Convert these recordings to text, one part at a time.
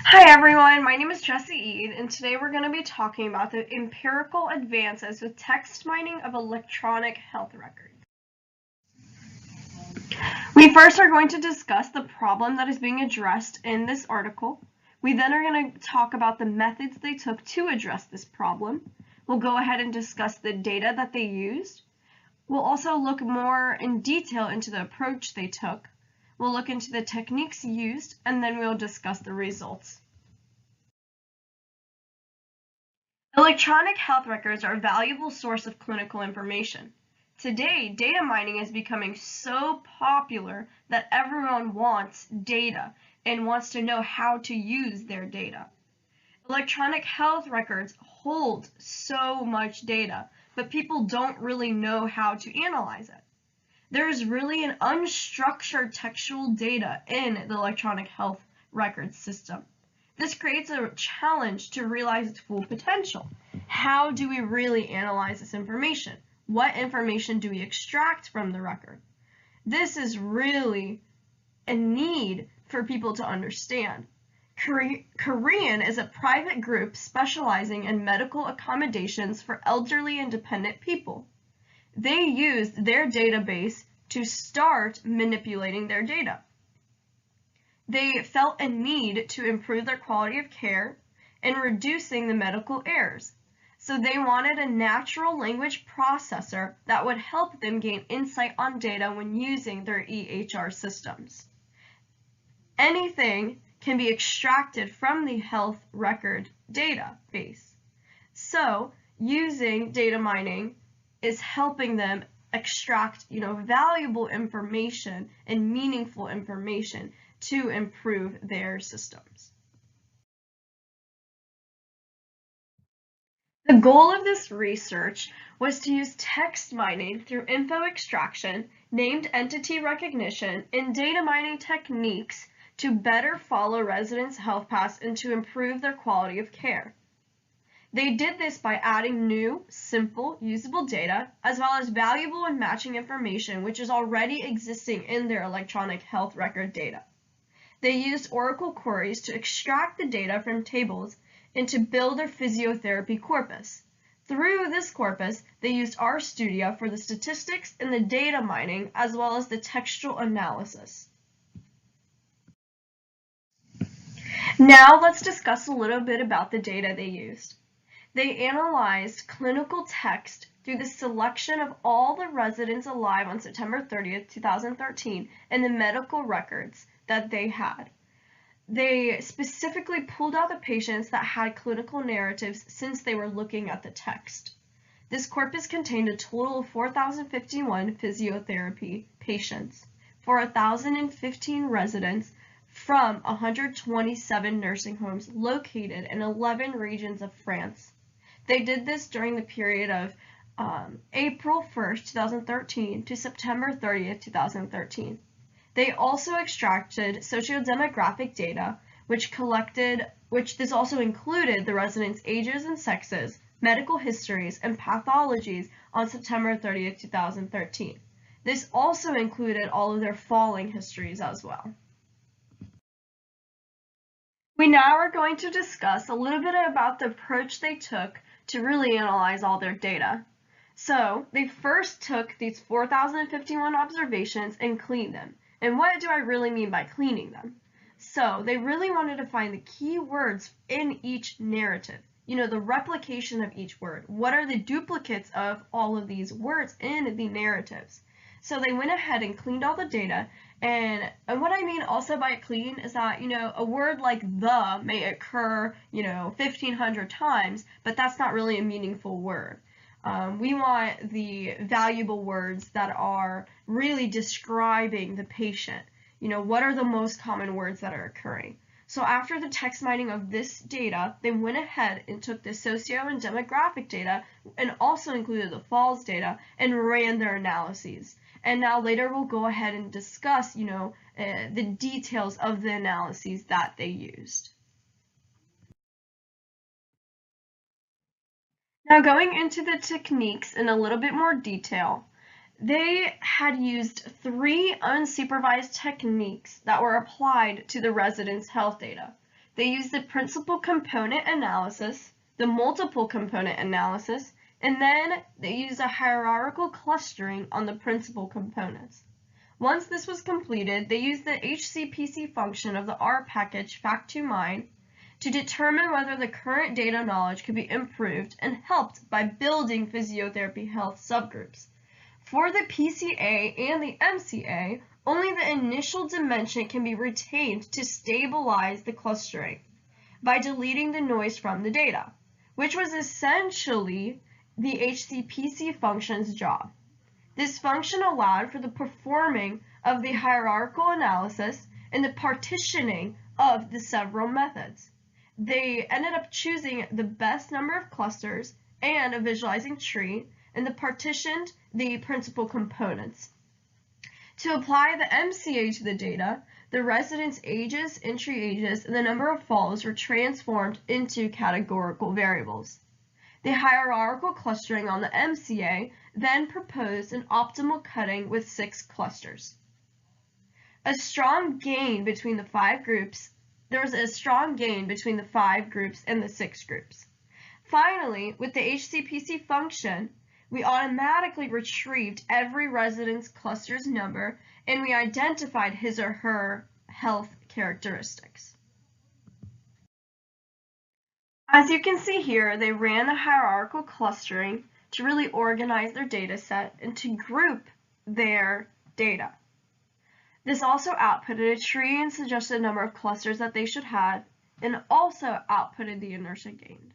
Hi everyone, my name is Jessie Eade, and today we're going to be talking about the empirical advances with text mining of electronic health records. We first are going to discuss the problem that is being addressed in this article. We then are going to talk about the methods they took to address this problem. We'll go ahead and discuss the data that they used. We'll also look more in detail into the approach they took. We'll look into the techniques used, and then we'll discuss the results. Electronic health records are a valuable source of clinical information. Today, data mining is becoming so popular that everyone wants data and wants to know how to use their data. Electronic health records hold so much data, but people don't really know how to analyze it. There's really an unstructured textual data in the electronic health records system. This creates a challenge to realize its full potential. How do we really analyze this information? What information do we extract from the record? This is really a need for people to understand. Korean is a private group specializing in medical accommodations for elderly and dependent people. They used their database to start manipulating their data. They felt a need to improve their quality of care and reducing the medical errors. So they wanted a natural language processor that would help them gain insight on data when using their EHR systems. Anything can be extracted from the health record database. So using data mining is helping them extract, valuable information and meaningful information to improve their systems. The goal of this research was to use text mining through info extraction, named entity recognition, and data mining techniques to better follow residents' health paths and to improve their quality of care. They did this by adding new, simple, usable data, as well as valuable and matching information which is already existing in their electronic health record data. They used Oracle queries to extract the data from tables and to build their physiotherapy corpus. Through this corpus, they used RStudio for the statistics and the data mining, as well as the textual analysis. Now let's discuss a little bit about the data they used. They analyzed clinical text through the selection of all the residents alive on September 30th, 2013, and the medical records that they had. They specifically pulled out the patients that had clinical narratives since they were looking at the text. This corpus contained a total of 4,051 physiotherapy patients for 1,015 residents from 127 nursing homes located in 11 regions of France. They did this during the period of April 1st, 2013 to September 30th, 2013. They also extracted socio-demographic data, which this also included the residents' ages and sexes, medical histories, and pathologies on September 30th, 2013. This also included all of their falling histories as well. We now are going to discuss a little bit about the approach they took to really analyze all their data. So they first took these 4,051 observations and cleaned them. And what do I really mean by cleaning them? So they really wanted to find the key words in each narrative, the replication of each word. What are the duplicates of all of these words in the narratives? So they went ahead and cleaned all the data. And what I mean also by clean is that, a word like the may occur, 1,500 times, but that's not really a meaningful word. We want the valuable words that are really describing the patient. What are the most common words that are occurring? So after the text mining of this data, they went ahead and took the socio and demographic data and also included the falls data and ran their analyses. And now later we'll go ahead and discuss, the details of the analyses that they used. Now going into the techniques in a little bit more detail, they had used 3 unsupervised techniques that were applied to the residents' health data. They used the principal component analysis, the multiple component analysis, and then they used a hierarchical clustering on the principal components. Once this was completed, they used the HCPC function of the R package fact2mine to determine whether the current data knowledge could be improved and helped by building physiotherapy health subgroups. For the PCA and the MCA, only the initial dimension can be retained to stabilize the clustering by deleting the noise from the data, which was essentially the HCPC function's job. This function allowed for the performing of the hierarchical analysis and the partitioning of the several methods. They ended up choosing the best number of clusters and a visualizing tree, and they partitioned the principal components. To apply the MCA to the data, the residents' ages, entry ages, and the number of falls were transformed into categorical variables. The hierarchical clustering on the MCA then proposed an optimal cutting with 6 clusters. There was a strong gain between the 5 groups and the 6 groups. Finally, with the HCPC function, we automatically retrieved every resident's cluster's number, and we identified his or her health characteristics. As you can see here, they ran a hierarchical clustering to really organize their data set and to group their data. This also outputted a tree and suggested number of clusters that they should have, and also outputted the inertia gained.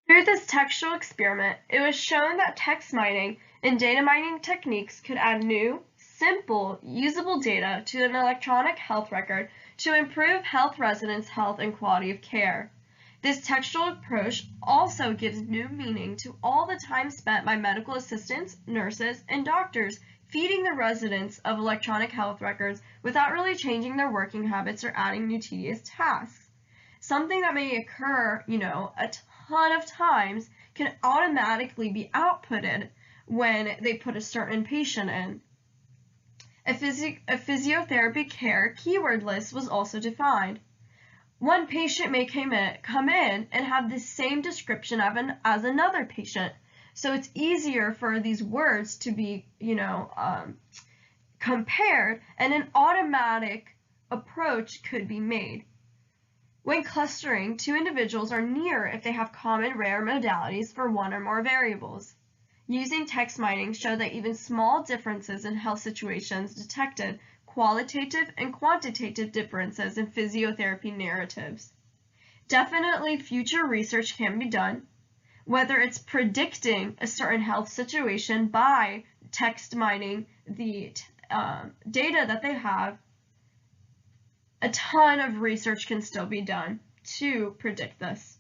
Through this textual experiment, it was shown that text mining and data mining techniques could add new, simple, usable data to an electronic health record to improve health residents' health and quality of care. This textual approach also gives new meaning to all the time spent by medical assistants, nurses, and doctors feeding the residents of electronic health records without really changing their working habits or adding new tedious tasks. Something that may occur, a ton of times can automatically be outputted when they put a certain patient in. A physiotherapy care keyword list was also defined. One patient may come in and have the same description as another patient, so it's easier for these words to be, compared, and an automatic approach could be made. When clustering, 2 individuals are near if they have common rare modalities for 1 or more variables. Using text mining showed that even small differences in health situations detected qualitative and quantitative differences in physiotherapy narratives. Definitely future research can be done, whether it's predicting a certain health situation by text mining the data that they have. A ton of research can still be done to predict this.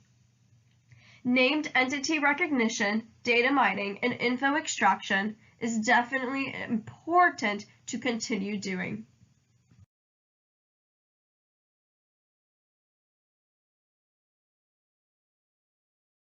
Named entity recognition, data mining, and info extraction is definitely important to continue doing.